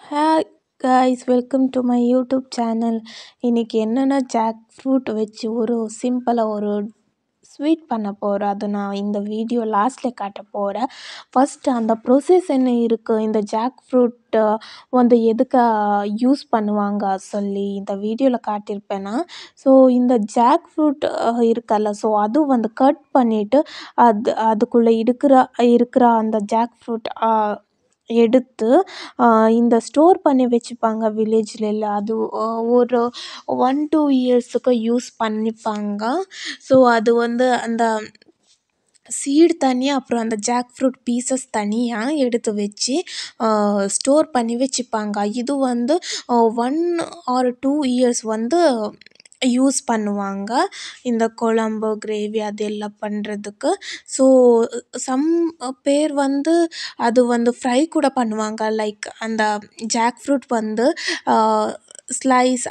Hi guys, welcome to my YouTube channel. இன்றைக்கி என்னென்னா jack fruit வச்சு ஒரு சிம்பிளாக ஒரு ஸ்வீட் பண்ண போகிறேன். அதை நான் இந்த வீடியோ லாஸ்ட்டில் காட்ட போகிறேன். ஃபஸ்ட்டு அந்த ப்ரொசஸ் என்ன இருக்குது, இந்த ஜாக் ஃப்ரூட்டை வந்து எதுக்கு யூஸ் பண்ணுவாங்க சொல்லி இந்த வீடியோவில் காட்டியிருப்பேன்னா. ஸோ இந்த ஜாக் ஃப்ரூட் இருக்கல்ல, ஸோ அது வந்து கட் பண்ணிவிட்டு அதுக்குள்ளே இருக்கிற அந்த ஜாக் ஃப்ரூட் எடுத்து இந்த ஸ்டோர் பண்ணி வச்சுப்பாங்க வில்லேஜ்ல. அது ஒரு 1-2 இயர்ஸுக்கு யூஸ் பண்ணிப்பாங்க. ஸோ அது வந்து அந்த சீடு தனியாக, அப்புறம் அந்த ஜாக் ஃப்ரூட் பீசஸ் தனியாக எடுத்து வச்சு ஸ்டோர் பண்ணி வச்சுப்பாங்க. இது வந்து 1 or 2 இயர்ஸ் வந்து யூஸ் பண்ணுவாங்க இந்த குழம்பு, கிரேவி அதெல்லாம் பண்ணுறதுக்கு. ஸோ சம் பேர் வந்து அது வந்து ஃப்ரை கூட பண்ணுவாங்க. லைக் அந்த ஜாக் ஃப்ரூட் வந்து ஸ்லைஸ்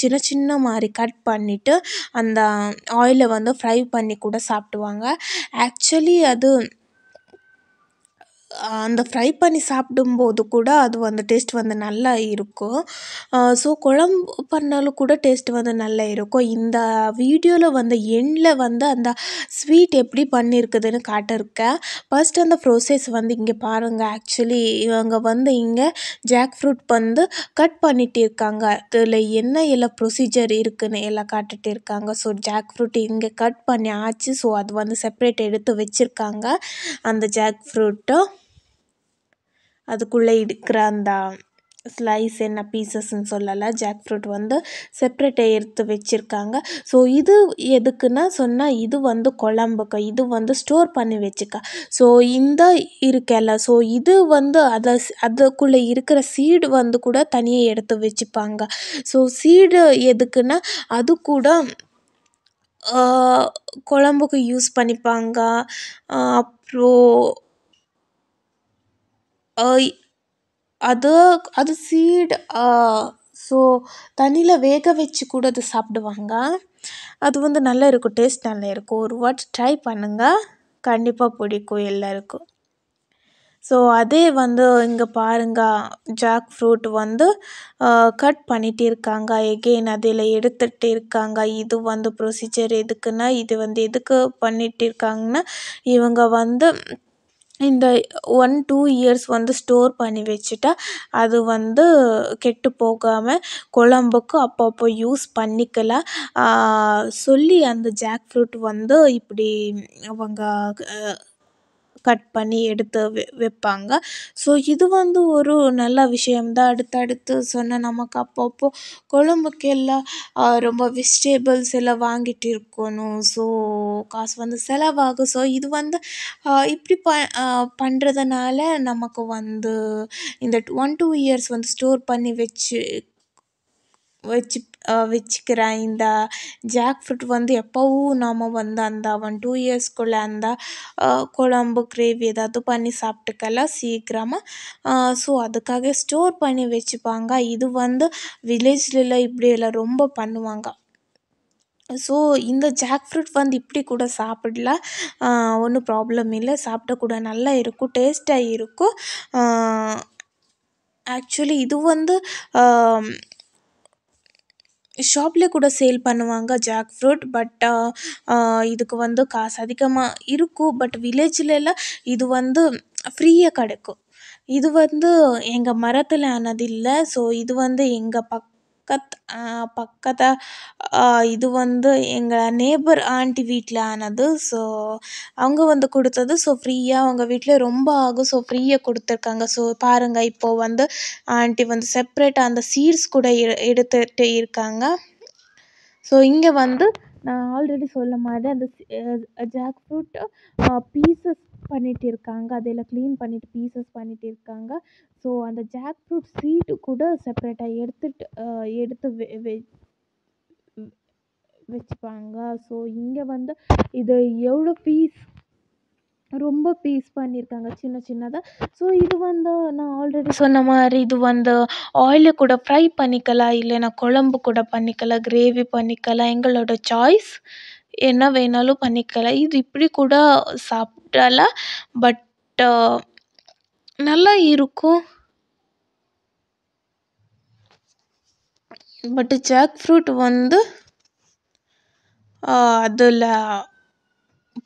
சின்ன சின்ன மாதிரி கட் பண்ணிவிட்டு அந்த ஆயிலை வந்து ஃப்ரை பண்ணி கூட சாப்பிடுவாங்க. ஆக்சுவலி அது அந்த ஃப்ரை பண்ணி சாப்பிடும்போது கூட அது வந்து டேஸ்ட் வந்து நல்லா இருக்கும். ஸோ குழம்பு பண்ணாலும் கூட டேஸ்ட் வந்து நல்லா இருக்கும். இந்த வீடியோவில் வந்து எண்டில் வந்து அந்த ஸ்வீட் எப்படி பண்ணியிருக்குதுன்னு காட்டிருக்கேன். ஃபஸ்ட் அந்த ப்ரோசஸ் வந்து இங்கே பாருங்கள். ஆக்சுவலி இவங்க வந்து இங்கே ஜாக் ஃப்ரூட் வந்து கட் பண்ணிட்டு இருக்காங்க. அதில் என்ன எல்லாம் ப்ரொசீஜர் இருக்குதுன்னு எல்லாம் காட்டிட்டு இருக்காங்க. ஸோ ஜாக் ஃப்ரூட் இங்கே கட் பண்ணி ஆச்சு. ஸோ அது வந்து செப்பரேட் எடுத்து வச்சுருக்காங்க. அந்த ஜாக் ஃப்ரூட்டை அதுக்குள்ளே இருக்கிற அந்த ஸ்லைஸ் என்ன பீசஸ்ன்னு சொல்லலை, ஜாக் ஃப்ரூட் வந்து செப்ரேட்டாக எடுத்து வச்சுருக்காங்க. ஸோ இது எதுக்குன்னா சொன்னால், இது வந்து குழம்புக்கு, இது வந்து ஸ்டோர் பண்ணி வச்சுக்க. ஸோ இந்த இருக்கல, ஸோ இது வந்து அதுக்குள்ளே இருக்கிற சீடு வந்து கூட தனியாக எடுத்து வச்சுப்பாங்க. ஸோ சீடு எதுக்குன்னா அது கூட குழம்புக்கு யூஸ் பண்ணிப்பாங்க. அப்புறம் அது சீட் ஸோ தண்ணியில் வேக வச்சு கூட அது சாப்பிடுவாங்க. அது வந்து நல்லா இருக்கும், டேஸ்ட் நல்லா இருக்கும். ஒரு வாட்டி ட்ரை பண்ணுங்கள், கண்டிப்பாக பிடிக்கும் எல்லாருக்கும். ஸோ அதே வந்து இங்கே பாருங்கள், ஜாக் ஃப்ரூட் வந்து கட் பண்ணிட்டு இருக்காங்க. எகெயின் அதில் எடுத்துகிட்டு இருக்காங்க. இது வந்து ப்ரொசீஜர் எதுக்குன்னா, இது வந்து எதுக்கு பண்ணிட்டு இருக்காங்கன்னா, இவங்க வந்து இந்த 1-2 இயர்ஸ் வந்து ஸ்டோர் பண்ணி வச்சுட்டா அது வந்து கெட்டு போகாமல் குழம்புக்கு அப்பப்போ யூஸ் பண்ணிக்கலாம் சொல்லி அந்த ஜாக் ஃப்ரூட் வந்து இப்படி அவங்க கட் பண்ணி எடுத்து வைப்பாங்க. ஸோ இது வந்து ஒரு நல்ல விஷயம்தான். அடுத்தடுத்து சொன்ன நமக்கு அப்பப்போ குழம்புக்கு எல்லாம் ரொம்ப வெஜிடேபிள்ஸ் எல்லாம் வாங்கிட்டு இருக்கணும். ஸோ காசு வந்து செலவாகும். ஸோ இது வந்து இப்படி பண்ணுறதுனால நமக்கு வந்து இந்த 1-2 இயர்ஸ் வந்து ஸ்டோர் பண்ணி வச்சுக்கிறேன். இந்த ஜாக் ஃப்ரூட் வந்து எப்போவும் நாம் வந்து அந்த 1-2 இயர்ஸ்க்குள்ளே அந்த குழம்பு, கிரேவி ஏதாவது பண்ணி சாப்பிட்டுக்கலாம் சீக்கிரமாக. ஸோ அதுக்காக ஸ்டோர் பண்ணி வச்சுப்பாங்க. இது வந்து வில்லேஜ்லலாம் இப்படியெல்லாம் ரொம்ப பண்ணுவாங்க. ஸோ இந்த ஜாக் ஃப்ரூட் வந்து இப்படி கூட சாப்பிடலாம், ஒன்றும் ப்ராப்ளம் இல்லை. சாப்பிடக்கூட நல்லா இருக்கும், டேஸ்ட்டாக இருக்கும். ஆக்சுவலி இது வந்து ஷாப்லேயே கூட சேல் பண்ணுவாங்க ஜாக் ஃப்ரூட். பட் இதுக்கு வந்து காசு அதிகமாக இருக்கும். பட் வில்லேஜ்லலாம் இது வந்து ஃப்ரீயாக கிடைக்கும். இது வந்து எங்கள் மரத்தில் ஆனது இல்லை. ஸோ இது வந்து எங்கள் பக்கத்து இது வந்து எங்கள் நேபர் ஆண்டி வீட்டில் ஆனது. ஸோ அவங்க வந்து கொடுத்தது. ஸோ ஃப்ரீயாக அவங்க வீட்டில் ரொம்ப ஆகும். ஸோ ஃப்ரீயாக கொடுத்துருக்காங்க. ஸோ பாருங்கள், இப்போது வந்து ஆண்டி வந்து செப்ரேட்டாக அந்த சீட்ஸ் கூட எடுத்துகிட்டு இருக்காங்க. ஸோ இங்கே வந்து நான் ஆல்ரெடி சொல்ல மாதிரி அந்த ஜாக் ஃப்ரூட் பீசஸ் பண்ணிட்டு இருக்காங்க. அதெல்லாம் க்ளீன் பண்ணிவிட்டு பீசஸ் பண்ணிட்டு இருக்காங்க. ஸோ அந்த ஜாக் ஃப்ரூட் சீடு கூட செப்ரேட்டாக எடுத்து வச்சுப்பாங்க. ஸோ இங்கே வந்து இது எவ்வளோ ரொம்ப பீஸ் பண்ணியிருக்காங்க சின்ன சின்னதாக. ஸோ இது வந்து நான் ஆல்ரெடி சொன்ன மாதிரி இது வந்து ஆயிலில் கூட ஃப்ரை பண்ணிக்கலாம், இல்லைன்னா குழம்பு கூட பண்ணிக்கலாம், கிரேவி பண்ணிக்கலாம். எங்களோட சாய்ஸ், என்ன வேணாலும் பண்ணிக்கலாம். இது இப்படி கூட சாப்பிடலாம். பட் நல்லா இருக்கும். பட் ஜாக் ஃப்ரூட் வந்து அதில்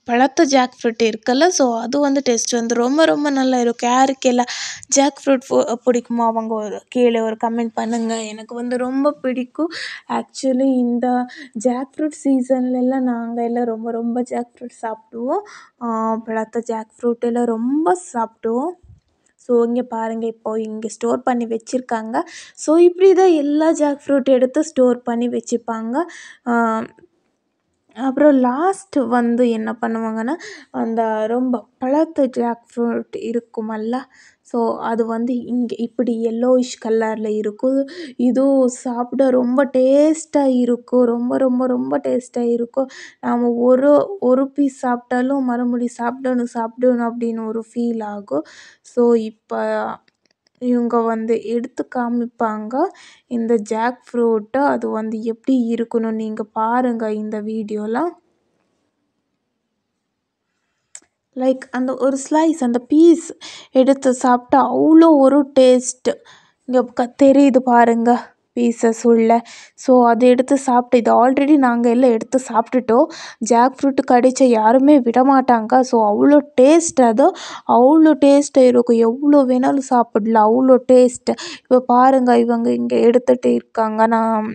பழுத்த ஜாக் ஃப்ரூட் இருக்குல்ல, ஸோ அது வந்து டேஸ்ட் வந்து ரொம்ப ரொம்ப நல்லா இருக்கும். யாருக்கெல்லாம் ஜாக் ஃப்ரூட் பிடிக்குமோ அவங்க கீழே ஒரு கமெண்ட் பண்ணுங்கள். எனக்கு வந்து ரொம்ப பிடிக்கும். ஆக்சுவலி இந்த ஜாக் ஃப்ரூட் சீசன்லலாம் நாங்கள் எல்லாம் ரொம்ப ரொம்ப ஜாக் ஃப்ரூட் சாப்பிடுவோம். பழுத்த ஜாக் ஃப்ரூட் எல்லாம் ரொம்ப சாப்பிடுவோம். ஸோ இங்கே பாருங்கள், இப்போ இங்கே ஸ்டோர் பண்ணி வச்சுருக்காங்க. ஸோ இப்படி தான் எல்லா ஜாக் ஃப்ரூட் எடுத்து ஸ்டோர் பண்ணி வச்சுப்பாங்க. அப்புறம் லாஸ்ட்டு வந்து என்ன பண்ணுவாங்கன்னா, அந்த ரொம்ப பழுத்த ஜாக் ஃப்ரூட் இருக்குமல்ல, ஸோ அது வந்து இங்கே இப்படி எல்லோயிஷ் கலரில் இருக்கும். இதுவும் சாப்பிட ரொம்ப டேஸ்ட்டாக இருக்கும். ரொம்ப ரொம்ப ரொம்ப டேஸ்ட்டாக இருக்கும். நாம் ஒரு பீஸ் சாப்பிட்டாலும் மறுபடியும் சாப்பிடணும் அப்படின்னு ஒரு ஃபீல் ஆகும். ஸோ இப்போ இவங்க வந்து எடுத்து காமிப்பாங்க இந்த ஜாக் ஃப்ரூட்டை. அது வந்து எப்படி இருக்கணும் நீங்கள் பாருங்கள் இந்த வீடியோலாம். லைக் அந்த ஒரு ஸ்லைஸ் அந்த பீஸ் எடுத்து சாப்பிட்டா அவ்வளோ ஒரு டேஸ்ட்டு. இங்கே தெரியுது பாருங்க பீசஸ் உள்ள. ஸோ அதை எடுத்து சாப்பிட்டு, இது ஆல்ரெடி நாங்கள் எல்லாம் எடுத்து சாப்பிட்டுட்டோம். ஜாக் ஃப்ரூட்டு கடிச்சா யாருமே விடமாட்டாங்க. ஸோ அவ்வளோ டேஸ்ட், அது அவ்வளோ டேஸ்ட்டாக இருக்கும். எவ்வளோ வேணாலும் சாப்பிடலாம், அவ்வளோ டேஸ்ட்டு. இப்போ பாருங்கள் இவங்க இங்கே எடுத்துகிட்டு இருக்காங்க. நான்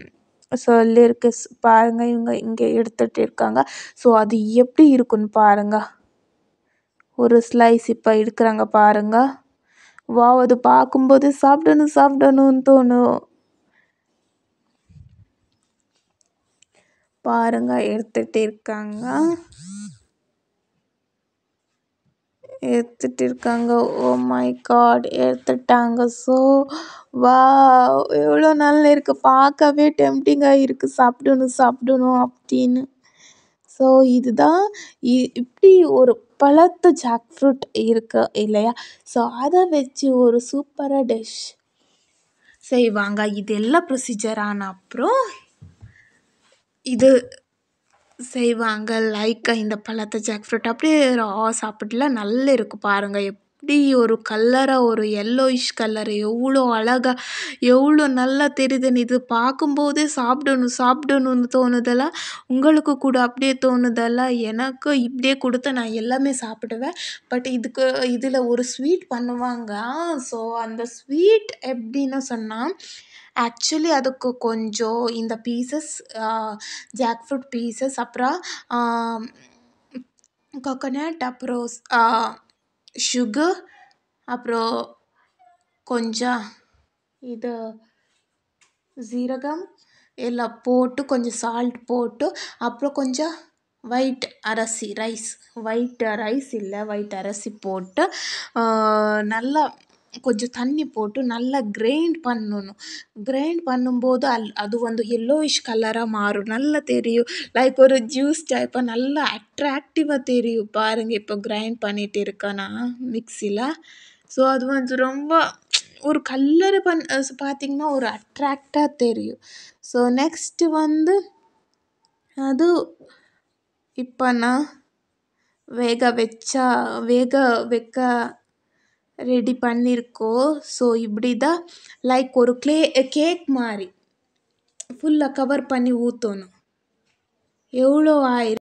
சொல்லியிருக்கு பாருங்கள், இவங்க இங்கே எடுத்துகிட்டு இருக்காங்க. ஸோ அது எப்படி இருக்குன்னு பாருங்கள். ஒரு ஸ்லைஸ் இப்போ எடுக்கிறாங்க பாருங்க. வாவ், அது பார்க்கும்போது சாப்பிடணும்னு தோணும். பாருங்க எடுத்துகிட்டு இருக்காங்க. ஓ மை காட், எடுத்துட்டாங்க. ஸோ வாவ், எவ்வளோ நல்லா இருக்குது. பார்க்கவே டெம்டிங்காக இருக்குது சாப்பிடணும் அப்படின்னு. ஸோ இதுதான் இப்படி ஒரு பழுத்த ஜாக் ஃப்ரூட் இருக்கு இல்லையா. ஸோ அதை வச்சு ஒரு சூப்பராக டிஷ் செய்வாங்க. இது எல்லாம் ப்ரொசீஜர் ஆன அப்புறம் இது செய்வாங்க. லைக் இந்த பழத்தை ஜாக் ஃப்ரூட் அப்படியே சாப்பிட்டுலாம் நல்லா இருக்கும். பாருங்கள் எப்படி ஒரு கலராக, ஒரு எல்லோயிஷ் கலர், எவ்வளோ அழகாக எவ்வளோ நல்லா தெரியுதுன்னு. இது பார்க்கும்போதே சாப்பிடணும்னு தோணுதெல்லாம் உங்களுக்கு கூட அப்படியே தோணுதெல்லாம். எனக்கு இப்படியே கொடுத்தா நான் எல்லாமே சாப்பிடுவேன். பட் இதில் ஒரு ஸ்வீட் பண்ணுவாங்க. ஸோ அந்த ஸ்வீட் எப்படின்னு சொன்னால், ஆக்சுவலி அதுக்கு கொஞ்சம் இந்த பீசஸ், ஜாக் ஃப்ரூட் பீசஸ், அப்புறம் கோகோனட், அப்புறம் சுகர், அப்புறம் கொஞ்சம் இது சீரகம் எல்லாம் போட்டு, கொஞ்சம் சால்ட் போட்டு, அப்புறம் கொஞ்சம் ஒயிட் அரிசி போட்டு நல்லா கொஞ்சம் தண்ணி போட்டு நல்லா கிரைண்ட் பண்ணணும். கிரைண்ட் பண்ணும்போது அது வந்து எல்லோயிஷ் கலராக மாறும். நல்லா தெரியும். லைக் ஒரு ஜூஸ் டைப்பாக நல்லா அட்ராக்டிவாக தெரியும். பாருங்கள் இப்போ கிரைண்ட் பண்ணிட்டு இருக்கேன் நான் மிக்சியில். ஸோ அது வந்து ரொம்ப ஒரு கலரு பார்த்திங்கன்னா ஒரு அட்ராக்டாக தெரியும். ஸோ நெக்ஸ்ட்டு வந்து அது இப்போ நான் வேக வைக்க ரெடி பண்ணியிருக்கோம். ஸோ இப்படி தான் லைக் ஒரு கேக் மாதிரி ஃபுல்லாக கவர் பண்ணி ஊற்றணும். எவ்வளோ ஆயிரம்